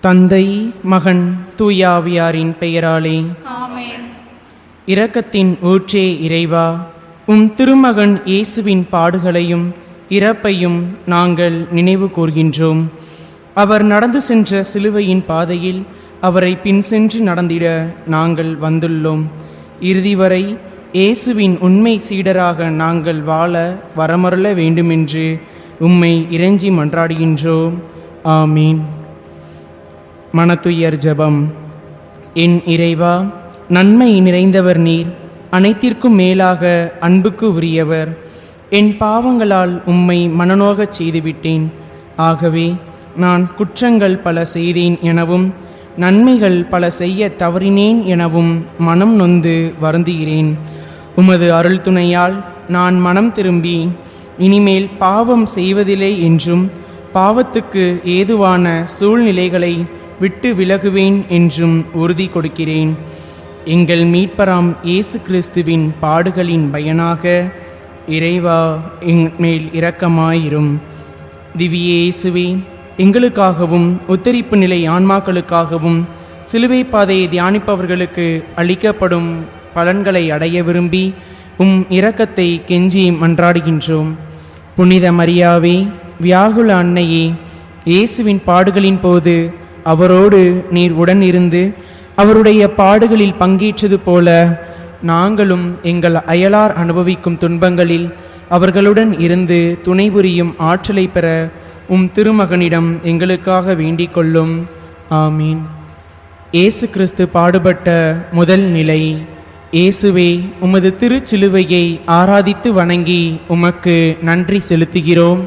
தந்தை, மகன், தூயாவியாரின் பெயராலே ஆமென். இரக்கத்தின் ஊற்றே இறைவா, உம் திருமகன் இயேசுவின் பாடுகளையும் இறப்பையும் நாங்கள் நினைவு கூர்கின்றோம். அவர் நடந்து சென்ற சிலுவையின் பாதையில் அவரை பின் சென்று நடந்திட நாங்கள் வந்துள்ளோம். இறுதி வரை இயேசுவின் உண்மை சீடராக நாங்கள் வாழ வரமருள வேண்டுமென்று உம்மை இறைஞ்சி மன்றாடுகின்றோம். ஆமீன். மனத்துயர் ஜெபம். என் இறைவா, நன்மை நிறைந்தவர் நீர், அனைத்திற்கும் மேலாக அன்புக்கு உரியவர். என் பாவங்களால் உம்மை மனநோகச் செய்துவிட்டேன். ஆகவே நான் குற்றங்கள் பல செய்தேன் எனவும் நன்மைகள் பல செய்ய தவறினேன் எனவும் மனம் நொந்து வருந்துகிறேன். உமது அருள் துணையால் நான் மனம் திரும்பி இனிமேல் பாவம் செய்வதில்லை என்றும் பாவத்துக்கு ஏதுவான சூழ்நிலைகளை விட்டு விலகுவேன் என்றும் உறுதி கொடுக்கிறேன். எங்கள் மீட்பராம் இயேசு கிறிஸ்துவின் பாடுகளின் பயனாக இறைவா எங்கள் இரக்கமாயிரும். திவ்ய இயேசுவே, எங்களுக்காகவும் உத்தரிப்பு நிலை ஆன்மாக்களுக்காகவும் சிலுவை பாதையை தியானிப்பவர்களுக்கு அளிக்கப்படும் பலன்களை அடைய விரும்பி உம் இரக்கத்தை கெஞ்சி மன்றாடுகின்றோம். புனித மரியாவே, வியாகுல அன்னையே, இயேசுவின் பாடுகளின் போது அவரோடு நீர் உடன் இருந்து அவருடைய பாடுகளில் பங்கேற்றது போல நாங்களும் எங்கள் அயலார் அனுபவிக்கும் துன்பங்களில் அவர்களுடன் இருந்து துணை புரியும் ஆற்றலை பெற உம் திருமகனிடம் எங்களுக்காக வேண்டிக் கொள்ளும். ஆமீன். இயேசு கிறிஸ்து பாடுபட்ட முதல் நிலை. இயேசுவே, உமது திருச்சிலுவையை ஆராதித்து வணங்கி உமக்கு நன்றி செலுத்துகிறோம்.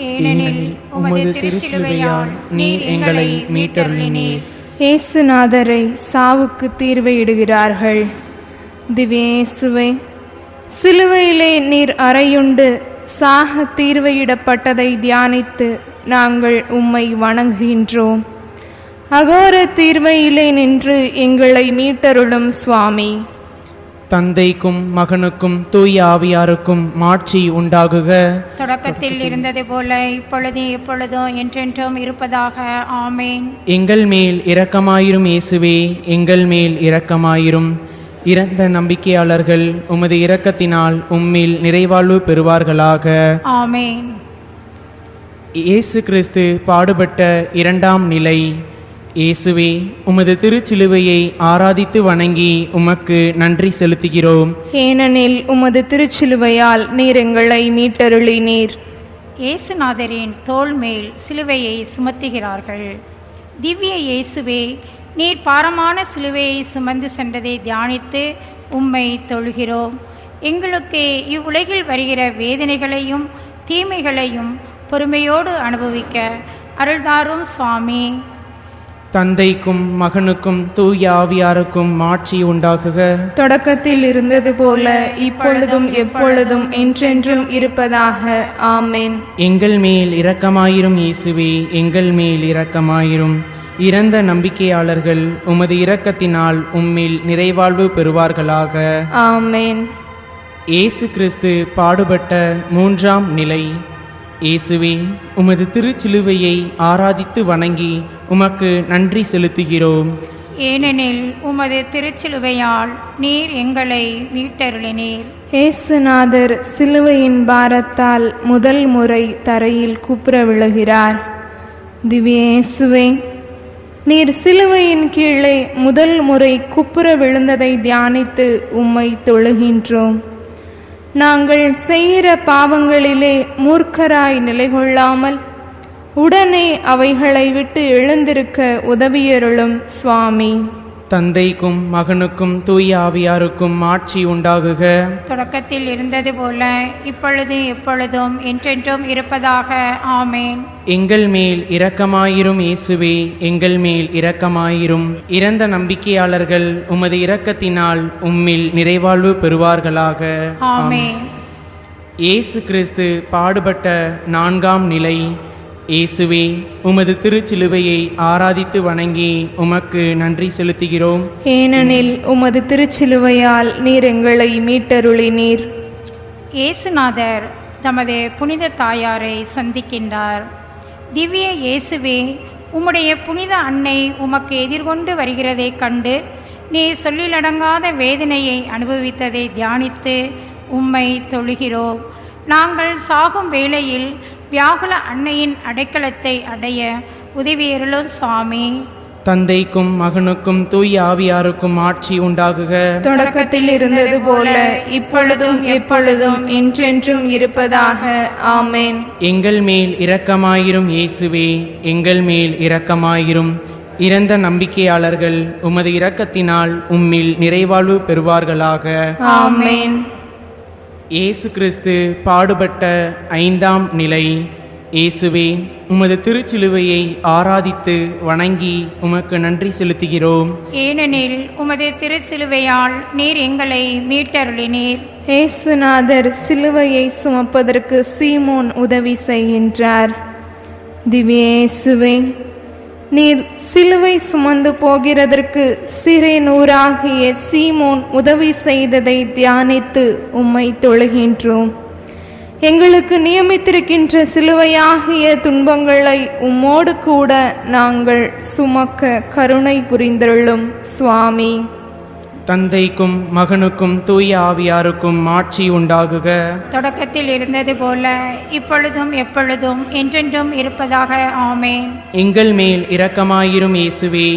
ஏனெனில் உமது திருச்சிலுவையால் நீர் எங்களை மீட்டருளினீர். இயேசுநாதரை சாவுக்கு தீர்வையிடுகிறார்கள். திவ்ய இயேசுவே, சிலுவையிலே நீர் அறையுண்டு சாக தீர்வையிடப்பட்டதை தியானித்து நாங்கள் உம்மை வணங்குகின்றோம். அகோர தீர்வையிலே நின்று எங்களை மீட்டருளும் சுவாமி. தந்தைக்கும் மகனுக்கும் தூய ஆவியாருக்கும் மாட்சி உண்டாகுக. தொடக்கத்தில் இருந்தது போல இப்பொழுதும் எப்பொழுதும் என்றென்றும் இருப்பதாக. ஆமேன். எங்கள் மேல் இரக்கமாயிரும் இயேசுவே, எங்கள் மேல் இரக்கமாயிரும். இறந்த நம்பிக்கையாளர்கள் உமது இரக்கத்தினால் உம்மில் நிறைவாழ்வு பெறுவார்களாக. ஆமேன். இயேசு கிறிஸ்து பாடுபட்ட இரண்டாம் நிலை. இயேசுவே, உமது திருச்சிலுவையை ஆராதித்து வணங்கி உமக்கு நன்றி செலுத்துகிறோம். ஏனெனில் உமது திருச்சிலுவையால் நீர் எங்களை மீட்டருளினீர். இயேசுநாதரின் தோள் மேல் சிலுவையை சுமத்துகிறார்கள். திவ்ய இயேசுவே, நீர் பாரமான சிலுவையை சுமந்து சென்றதை தியானித்து உம்மை தொழுகிறோம். எங்களுக்கு இவ்வுலகில் வருகிற வேதனைகளையும் தீமைகளையும் பொறுமையோடு அனுபவிக்க அருள்தாரும் சுவாமி. தந்தைக்கும் மகனுக்கும் தூய ஆவியாருக்கும் மாட்சி உண்டாகுக. தொடக்கத்தில் இருந்தது போல இப்பொழுதும் எப்பொழுதும் என்றென்றும் இருப்பதாக. ஆமேன். எங்கள் மேல் இரக்கமாயிரும் இயேசுவே, எங்கள் மேல் இரக்கமாயிரும். இறந்த நம்பிக்கையாளர்கள் உமது இரக்கத்தினால் உம்மில் நிறைவாழ்வு பெறுவார்களாக. ஆமேன். இயேசு கிறிஸ்து பாடுபட்ட மூன்றாம் நிலை. இயேசுவே, உமது திருச்சிலுவையை ஆராதித்து வணங்கி உமக்கு நன்றி செலுத்துகிறோம். ஏனெனில் உமது திருச்சிலுவையால் நீர் எங்களை மீட்டருளினீர். இயேசுநாதர் சிலுவையின் பாரத்தால் முதல் முறை தரையில் குப்புற விழுகிறார். திவ்ய இயேசுவே, நீர் சிலுவையின் கீழே முதல் முறை குப்புற விழுந்ததை தியானித்து உம்மை தொழுகின்றோம். நாங்கள் செய்கிற பாவங்களிலே மூர்க்கராய் நிலை கொள்ளாமல் உடனே அவைகளை விட்டு எழுந்திருக்க உதவியருளும் சுவாமி. தந்தைக்கும் மகனுக்கும் தூய ஆவியாருக்கும் மாட்சி உண்டாகுக. தொடக்கத்தில் இருந்தது போல இப்பொழுதும் எப்பொழுதும் என்றென்றும் இருப்பதாக. ஆமேன். எங்கள் மேல் இரக்கமாயிரும் இயேசுவே, எங்கள் மேல் இரக்கமாயிரும். இறந்த நம்பிக்கையாளர்கள் உமது இரக்கத்தினால் உம்மில் நிறைவாழ்வு பெறுவார்களாக. ஆமேன். இயேசு கிறிஸ்து பாடுபட்ட நான்காம் நிலை. இயேசுவே, உமது திருச்சிலுவையை ஆராதித்து வணங்கி உமக்கு நன்றி செலுத்துகிறோம். ஏனெனில் உமது திருச்சிலுவையால் நீர் எங்களை மீட்டருளினீர். இயேசுநாதர் தமது புனித தாயாரை சந்திக்கின்றார். திவ்ய இயேசுவே, உம்முடைய புனித அன்னை உமக்கு எதிர்கொண்டு வருகிறதைக் கண்டு நீர் சொல்லிலடங்காத வேதனையை அனுபவித்ததை தியானித்து உம்மை தொழுகிறோம். நாங்கள் சாகும் வேளையில் வியாகுல அன்னையின் அடைக்கலத்தை அடைய உதவியருளும் சுவாமி. தந்தைக்கும் மகனுக்கும் தூய ஆவியாருக்கும் ஆட்சி உண்டாகுக. தொடக்கத்தில் இருந்தது போல இப்பொழுதும் எப்பொழுதும் என்றென்றும் இருப்பதாக. ஆமென். எங்கள் மேல் இரக்கமாயிரும் இயேசுவே, எங்கள் மேல் இரக்கமாயிரும். இறந்த நம்பிக்கையாளர்கள் உமது இரக்கத்தினால் உம்மில் நிறைவாழ்வு பெறுவார்களாக. ஆமென். இயேசு கிறிஸ்து பாடுபட்ட 5ஆம் நிலை. இயேசுவே, உமது திருச்சிலுவையை ஆராதித்து வணங்கி உமக்கு நன்றி செலுத்துகிறோம். ஏனெனில் உமது திருச்சிலுவையால் நீர் எங்களை மீட்டருளினீர். இயேசுநாதர் சிலுவையை சுமப்பதற்கு சீமோன் உதவி செய்கின்றார். திவ்ய இயேசுவே, நீர் சிலுவை சுமந்து போகிறதற்கு சிறைநூறாகிய சீமோன் உதவி செய்ததை தியானித்து உம்மை தொழுகின்றோம். எங்களுக்கு நியமித்திருக்கின்ற சிலுவையாகிய துன்பங்களை உம்மோடு கூட நாங்கள் சுமக்க கருணை புரிந்தருளும் சுவாமி. தந்தைக்கும் மகனுக்கும் தூய ஆவியாருக்கும் ஆட்சி உண்டாகுக. தொடக்கத்தில் இருந்தது போல இப்பொழுதும் எப்பொழுதும் என்றென்றும் இருப்பதாக. ஆமென். எங்கள் மேல் இரக்கமாயிரும் இயேசுவே,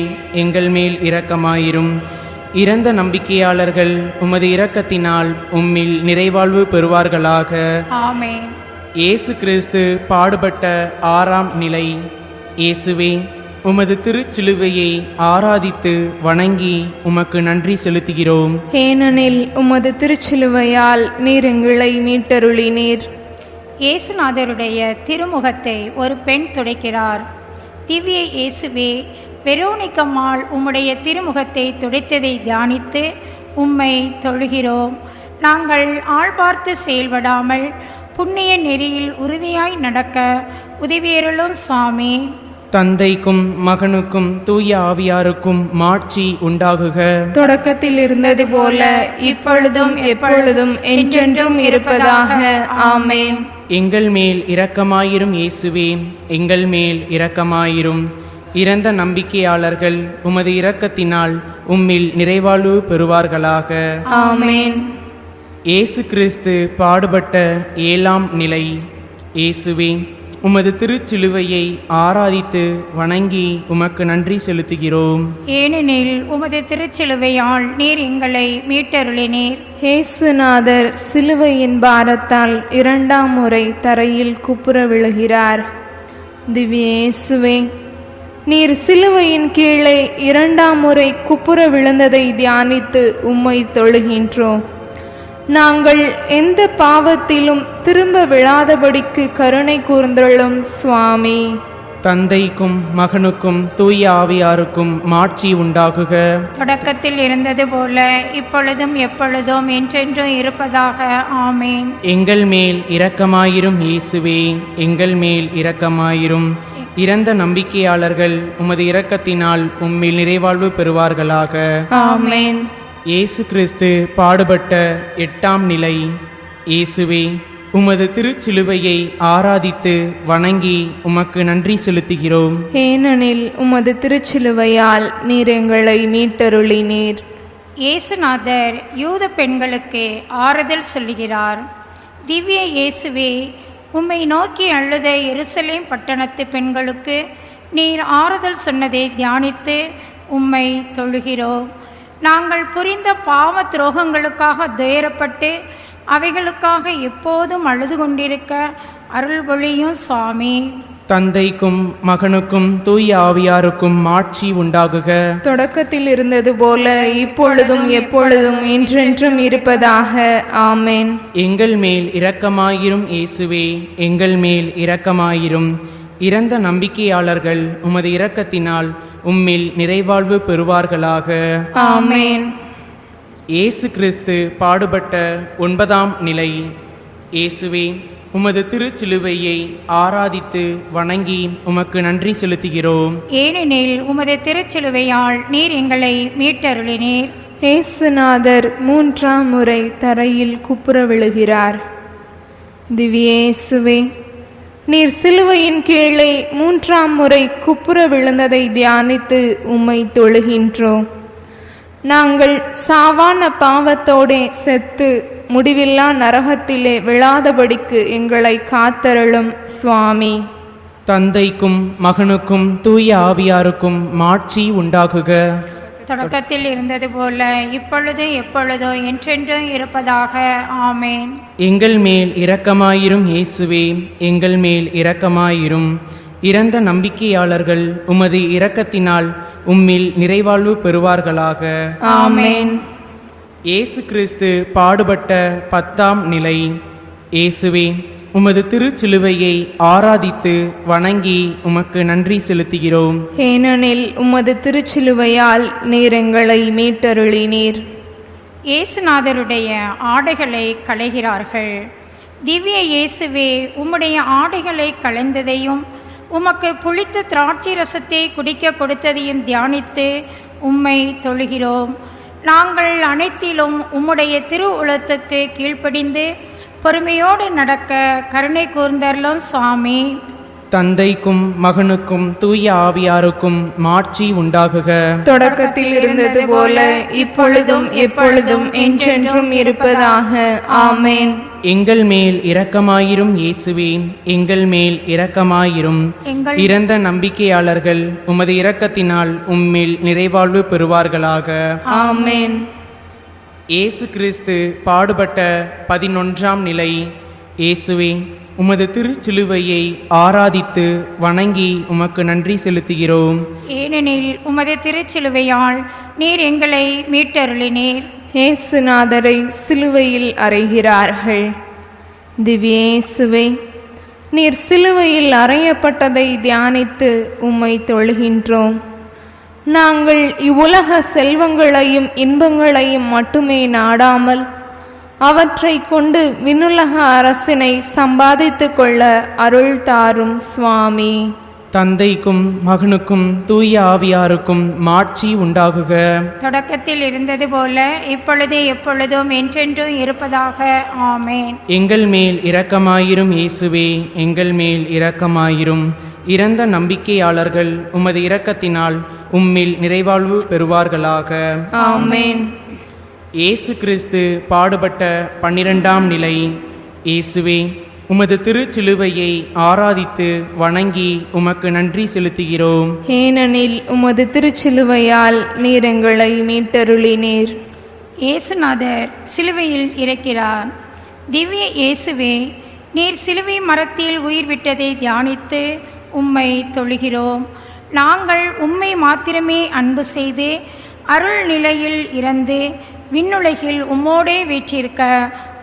எங்கள் மேல் இரக்கமாயிரும். இறந்த நம்பிக்கையாளர்கள் உமது இரக்கத்தினால் உம்மில் நிறைவாழ்வு பெறுவார்களாக. ஆமென். இயேசு கிறிஸ்து பாடுபட்ட 6ஆம் நிலை. இயேசுவே, உமது திருச்சிலுவையை ஆராதித்து வணங்கி உமக்கு நன்றி செலுத்துகிறோம். ஏனெனில் உமது திருச்சிலுவையால் நீர் எங்களை மீட்டருளினீர். இயேசுநாதருடைய திருமுகத்தை ஒரு பெண் துடைக்கிறார். திவ்ய இயேசுவே, வெரோனிக்கம்மாள் உம்முடைய திருமுகத்தை துடைத்ததை தியானித்து உம்மை தொழுகிறோம். நாங்கள் ஆள் பார்த்து செயல்படாமல் புண்ணிய நெறியில் உறுதியாய் நடக்க உதவியருளும் சுவாமி. தந்தைக்கும் மகனுக்கும் தூய ஆவியாருக்கும் மாட்சி உண்டாகுக. தொடக்கத்தில் இருந்தது போல இப்பொழுதும் எப்பொழுதும் என்றென்றும் இருப்பதாக. ஆமென். எங்கள் மேல் இரக்கமாயிரும் இயேசுவே, எங்கள் மேல் இரக்கமாயிரும். இறந்த நம்பிக்கையாளர்கள் உமது இரக்கத்தினால் உம்மில் நிறைவாழ்வு பெறுவார்களாக. ஆமென். இயேசு கிறிஸ்து பாடுபட்ட 7ஆம் நிலை. இயேசுவே, உமது திருச்சிலுவையை ஆராதித்து வணங்கி உமக்கு நன்றி செலுத்துகிறோம். ஏனெனில் உமது திருச்சிலுவையால் நீர் எங்களை மீட்டருளினீர். இயேசுநாதர் சிலுவையின் பாரத்தால் 2ஆம் முறை தரையில் குப்புற விழுகிறார். திவ்ய இயேசுவே, நீர் சிலுவையின் கீழே 2ஆம் முறை குப்புற விழுந்ததை தியானித்து உம்மை தொழுகின்றோம். நாங்கள் எந்த பாவத்திலும் திரும்ப விழாதபடிக்கு கருணை கூர்ந்தருளும் சுவாமி. தந்தைக்கும் மகனுக்கும் தூய ஆவியாருக்கும் மாட்சி உண்டாகுக. தொடக்கத்தில் இருந்தது போல இப்பொழுதும் எப்பொழுதும் என்றென்றும் இருப்பதாக. ஆமென். எங்கள் மேல் இரக்கமாயிரும் இயேசுவே, எங்கள் மேல் இரக்கமாயிரும். இறந்த நம்பிக்கையாளர்கள் உமது இரக்கத்தினால் உம்மில் நிறைவாழ்வு பெறுவார்களாக. ஆமென். இயேசு கிறிஸ்து பாடுபட்ட 8ஆம் நிலை. இயேசுவே, உமது திருச்சிலுவையை ஆராதித்து வணங்கி உமக்கு நன்றி செலுத்துகிறோம். ஏனெனில் உமது திருச்சிலுவையால் நீர் எங்களை மீட்டருளினீர். இயேசுநாதர் யூத பெண்களுக்கு ஆறுதல் சொல்லுகிறார். திவ்ய இயேசுவே, உம்மை நோக்கி அழுத எருசலேம் பட்டணத்து பெண்களுக்கு நீர் ஆறுதல் சொன்னதை தியானித்து உம்மை தொழுகிறோம். நாங்கள் புரிந்த பாவ துரோகங்களுக்காக துயரப்பட்டு அவைகளுக்காக எப்போதும் அழுது கொண்டிருக்க அருள் பொழியும் சுவாமி. தந்தைக்கும் மகனுக்கும் தூய ஆவியாருக்கும் மாட்சி உண்டாகுக. தொடக்கத்தில் இருந்தது போல இப்பொழுதும் எப்பொழுதும் என்றென்றும் இருப்பதாக. ஆமென். எங்கள் மேல் இரக்கமாயிரும் இயேசுவே, எங்கள் மேல் இரக்கமாயிரும். இறந்த நம்பிக்கையாளர்கள் உமது இரக்கத்தினால் உம்மில் நிறைவாழ்வு பெறுவார்களாக. ஆமென். இயேசு கிறிஸ்து பாடுபட்ட 9ஆம் நிலை. இயேசுவே, உமது திருச்சிலுவையை ஆராதித்து வணங்கி உமக்கு நன்றி செலுத்துகிறோம். ஏனெனில் உமது திருச்சிலுவையால் நீர் எங்களை மீட்டருளினீர். இயேசுநாதர் 3ஆம் முறை தரையில் குப்புற விழுகிறார். திவ்ய இயேசுவே, நீர் சிலுவையின் கீழே 3ஆம் முறை குப்புற விழுந்ததை தியானித்து உம்மை தொழுகின்றோம். நாங்கள் சாவான பாவத்தோடே செத்து முடிவில்லா நரகத்திலே விழாதபடிக்கு எங்களை காத்தருளும் சுவாமி. தந்தைக்கும் மகனுக்கும் தூய ஆவியாருக்கும் மாட்சி உண்டாகுக. தொடக்கத்தில் இருந்தது போல இப்பொழுது எப்பொழுதோ என்றென்றும் இருப்பதாக. ஆமேன். எங்கள் மேல் இரக்கமாயிரும் இயேசுவே, எங்கள் மேல் இரக்கமாயிரும். இறந்த நம்பிக்கையாளர்கள் உமது இரக்கத்தினால் உம்மில் நிறைவாழ்வு பெறுவார்களாக. ஆமேன். இயேசு கிறிஸ்து பாடுபட்ட 10ஆம் நிலை. இயேசுவே, உமது திருச்சிலுவையை ஆராதித்து வணங்கி உமக்கு நன்றி செலுத்துகிறோம். ஏனெனில் உமது திருச்சிலுவையால் நீர் எங்களை மீட்டருளினீர். இயேசுநாதருடைய ஆடைகளை களைகிறார்கள். திவ்ய இயேசுவே, உம்முடைய ஆடைகளை களைந்ததையும் உமக்கு புளித்த திராட்சை ரசத்தை குடிக்க கொடுத்ததையும் தியானித்து உம்மை தொழுகிறோம். நாங்கள் அனைத்திலும் உம்முடைய திரு உலகத்துக்கு கீழ்ப்படிந்து பொறுமையோடு நடக்க கருணை கூர்ந்தருளும் சுவாமி. தந்தைக்கும் மகனுக்கும் தூய ஆவியாருக்கும் மாட்சி உண்டாகுக. தொடக்கத்தில் இருந்தது போல இப்பொழுதும் எப்பொழுதும் என்றென்றும் இருப்பதாக. ஆமேன். எங்கள் மேல் இரக்கமாயிரும் இயேசுவே, எங்கள் மேல் இரக்கமாயிரும். இறந்த நம்பிக்கையாளர்கள் உமது இரக்கத்தினால் உம்மில் நிறைவாழ்வு பெறுவார்களாக. ஆமேன். இயேசு கிறிஸ்து பாடுபட்ட 11ஆம் நிலை. இயேசுவே, உமது திருச்சிலுவையை ஆராதித்து வணங்கி உமக்கு நன்றி செலுத்துகிறோம். ஏனெனில் உமது திருச்சிலுவையால் நீர் எங்களை மீட்டருளினீர். இயேசுநாதரை சிலுவையில் அறைகிறார்கள். திவ்ய இயேசுவே, நீர் சிலுவையில் அறையப்பட்டதை தியானித்து உம்மை தொழுகின்றோம். நாங்கள் இவ்வுலக செல்வங்களையும் இன்பங்களையும் மட்டுமே நாடாமல் அவற்றை கொண்டு விண்ணுலக அரசினை சம்பாதித்து கொள்ள அருள் தாரும் சுவாமி. தந்தைக்கும் மகனுக்கும் தூய ஆவியாருக்கும் மாட்சி உண்டாகுக. தொடக்கத்தில் இருந்தது போல இப்பொழுது எப்பொழுதும் என்றென்றும் இருப்பதாக. ஆமேன். எங்கள் மேல் இரக்கமாயிரும் இயேசுவே, எங்கள் மேல் இரக்கமாயிரும். இறந்த நம்பிக்கையாளர்கள் உமது இரக்கத்தினால் உம்மில் நிறைவாழ்வு பெறுவார்களாக. ஆமேன். இயேசு கிறிஸ்து பாடுபட்ட 12ஆம் நிலை. இயேசுவே, உமது திருச்சிலுவையை ஆராதித்து வணங்கி உமக்கு நன்றி செலுத்துகிறோம். ஏனெனில் உமது திருச்சிலுவையால் நீர் எங்களை மீட்டருளினீர். இயேசுநாதர் சிலுவையில் இருக்கிறார். திவ்ய இயேசுவே, நீர் சிலுவை மரத்தில் உயிர் விட்டதை தியானித்து உம்மை தொழுகிறோம். நாங்கள் உம்மை மாத்திரமே அன்பு செய்து அருள் நிலையில் இறந்து விண்ணுலகில் உம்மோடே வீற்றிருக்க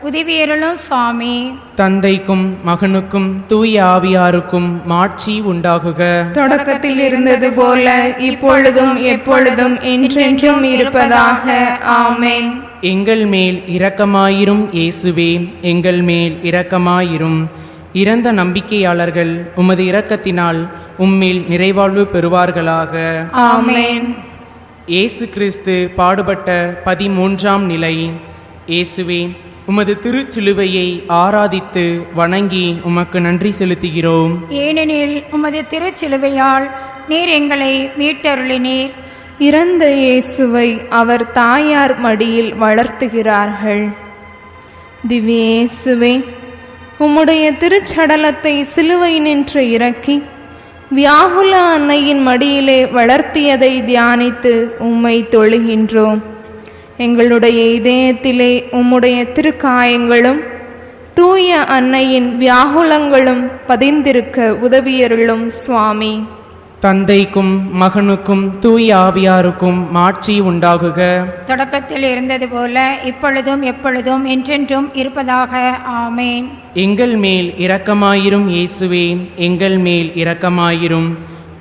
உதவியருளும் சுவாமி. தந்தைக்கும் மகனுக்கும் தூய ஆவியாருக்கும் மாட்சி உண்டாகுக. தொடக்கத்தில் இருந்தது போல இப்பொழுதும் எப்பொழுதும் என்றென்றும் இருப்பதாக. ஆமேன். எங்கள் மேல் இரக்கமாயிரும் இயேசுவே, எங்கள் மேல் இரக்கமாயிரும். இறந்த நம்பிக்கையாளர்கள் உமது இரக்கத்தினால் உம்மில் நிறைவாழ்வு பெறுவார்களாக. ஆமேன். இயேசு கிறிஸ்து பாடுபட்ட 13ஆம் நிலை. இயேசுவே, உமது திருச்சிலுவையை ஆராதித்து வணங்கி உமக்கு நன்றி செலுத்துகிறோம். ஏனெனில் உமது திருச்சிலுவையால் நீர் எங்களை மீட்டருளினீர். இறந்த இயேசுவை அவர் தாயார் மடியில் வளர்த்துகிறார்கள். திவ்ய இயேசுவே, உம்முடைய திருச்சடலத்தை சிலுவையினின்று இறக்கி வியாகுல அன்னையின் மடியிலே வளர்த்தியதை தியானித்து உம்மை தொழுகின்றோம். எங்களுடைய இதயத்திலே உம்முடைய திருக்காயங்களும் தூய அன்னையின் வியாகுலங்களும் பதிந்திருக்க உதவியருளும் சுவாமி. தந்தைக்கும் மகனுக்கும் தூய ஆவியாருக்கும் மாட்சி உண்டாகுக. தொடக்கத்தில் இருந்தது போல இப்பொழுதும் எப்பொழுதும் என்றென்றும் இருப்பதாக. ஆமேன். எங்கள் மேல் இரக்கமாயிரும் இயேசுவே, எங்கள் மேல் இரக்கமாயிரும்.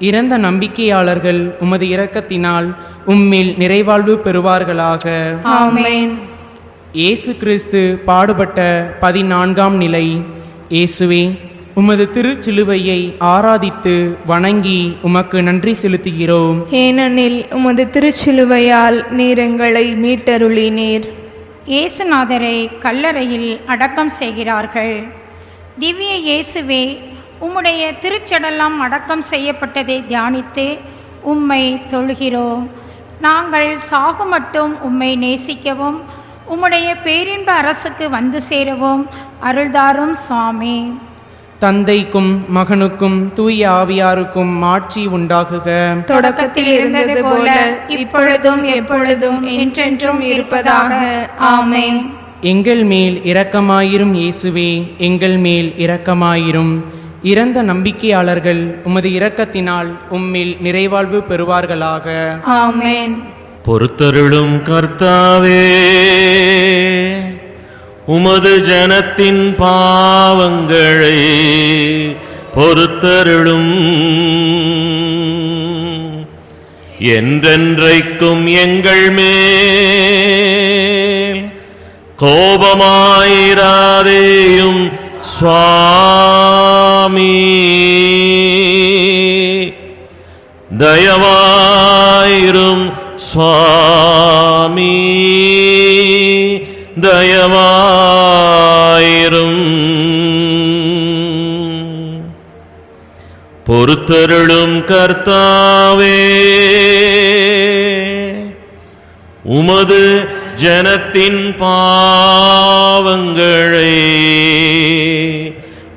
இறந்த நம்பிக்கையாளர்கள் உமது இரக்கத்தினால் உம்மில் நிறைவாழ்வு பெறுவார்களாக. ஆமேன். இயேசு கிறிஸ்து பாடுபட்ட 14ஆம் நிலை. இயேசுவே, உமது திருச்சிலுவையை ஆராதித்து வணங்கி உமக்கு நன்றி செலுத்துகிறோம். ஏனெனில் உமது திருச்சிலுவையால் நீர் எங்களை மீட்டருளினீர். இயேசுநாதரை கல்லறையில் அடக்கம் செய்கிறார்கள். திவ்ய இயேசுவே, உம்முடைய திருச்சடலம் அடக்கம் செய்யப்பட்டதை தியானித்து உம்மை தொழுகிறோம். நாங்கள் சாகுமட்டும் உம்மை நேசிக்கவும் உம்முடைய பேரின்ப அரசுக்கு வந்து சேரவும் அருள்தாரும் சுவாமி. தந்தைக்கும் மகனுக்கும் தூய ஆவியாருக்கும் மாட்சி உண்டாகுக. தொடக்கத்தில் இருந்தது போல இப்பொழுதும் எப்பொழுதும் என்றென்றும் இருப்பதாக. ஆமென். எங்கள் மேல் இரக்கமாயிரும் இயேசுவே, எங்கள் மேல் இரக்கமாயிரும். இறந்த நம்பிக்கையாளர்கள் உமது இரக்கத்தினால் உம்மில் நிறைவாழ்வு பெறுவார்களாக. ஆமென். பொறுத்தருளும் கர்த்தாவே, உமது ஜனத்தின் பாவங்களை பொறுத்தருளும். என்றென்றைக்கும் எங்கள் மேல் கோபமாயிராதேயும் சுவாமி. தயவாயிரும் சுவாமி, தயவாயிரும். பொறுத்தருளும் கர்த்தாவே, உமது ஜனத்தின் பாவங்களை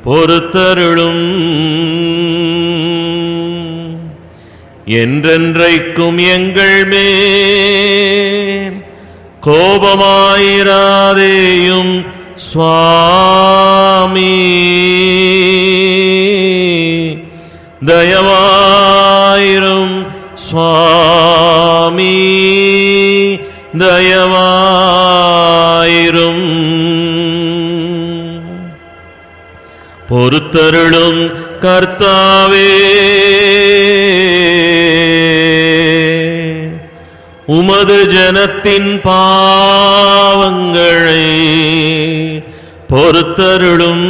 பொறுத்தருளும். என்றென்றைக்கும் எங்கள் மேல் கோபமாயிராதேயும் சுவாமி. தயவாயிரும் சுவாமி, தயவாயிரும். பொறுத்தருளும் கர்த்தாவே, உமது ஜனத்தின் பாவங்களை பொறுத்தருளும்.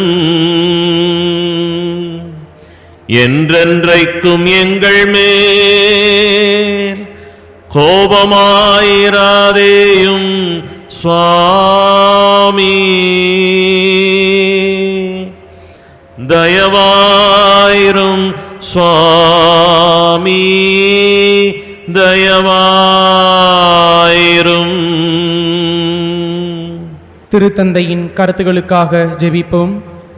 என்றென்றைக்கும் எங்கள் மேல் கோபமாயிராதேயும் சுவாமி. தயவாயிரும் சுவாமி, தயவாயிரும். திருத்தந்தையின் கருத்துகளுக்காக ஜெபிப்போம்.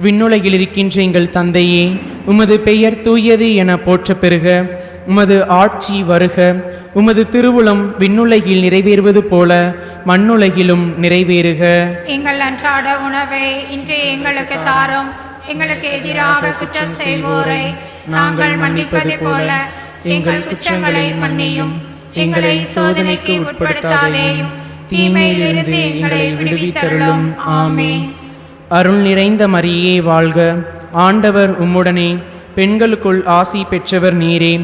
விண்ணுலகில் இருக்கின்ற எங்கள் தந்தையே, உமது பெயர் தூயது என போற்றப் பெறுக. உமது ஆட்சி வருக. உமது திருவுளம் விண்ணுலகில் நிறைவேறுவது போல மண்ணுலகிலும் நிறைவேறுக. எங்கள் அன்றாட உணவை இன்று எங்களுக்கு தாரும். எங்களுக்கு எதிராக குற்றம் செய்வோரை நாங்கள் மன்னிப்பது போல எங்கள் குற்றங்களை மன்னியும். எங்களை சோதனைக்கு உட்படுத்தாதேயும், தீமையிலிருந்து எங்களை விடுவித்தருளும். ஆமென். அருள் நிறைந்த மரியே வாழ்க. ஆண்டவர் உம்முடனே, பெண்களுக்குள் ஆசி பெற்றவர் நீரே.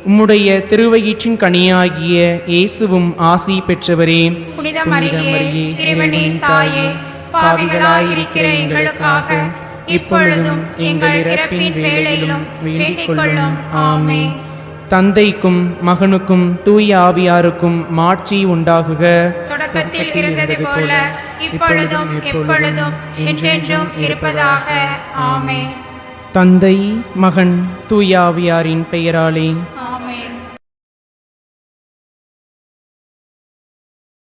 உம்முடைய திருவயிற்றின் கனியாகிய இயேசுவும் ஆசி பெற்றவரே. புனித மரியே, இறைவனின் தாயே, பாவிகளாயிருக்கிற எங்களுக்காக இப்பொழுதும் எங்கள் இறப்பின் வேளையிலும் வேண்டிக் கொள்ளும். ஆமென். தந்தைக்கும் மகனுக்கும் தூய ஆவியாருக்கும் மாட்சி உண்டாகுக. தொடக்கத்தில் இருந்தது போல இப்பொழுதும் எப்பொழுதும் என்றென்றும் இருப்பதாக. ஆமென். தந்தை, மகன், தூய ஆவியாரின் பெயராலே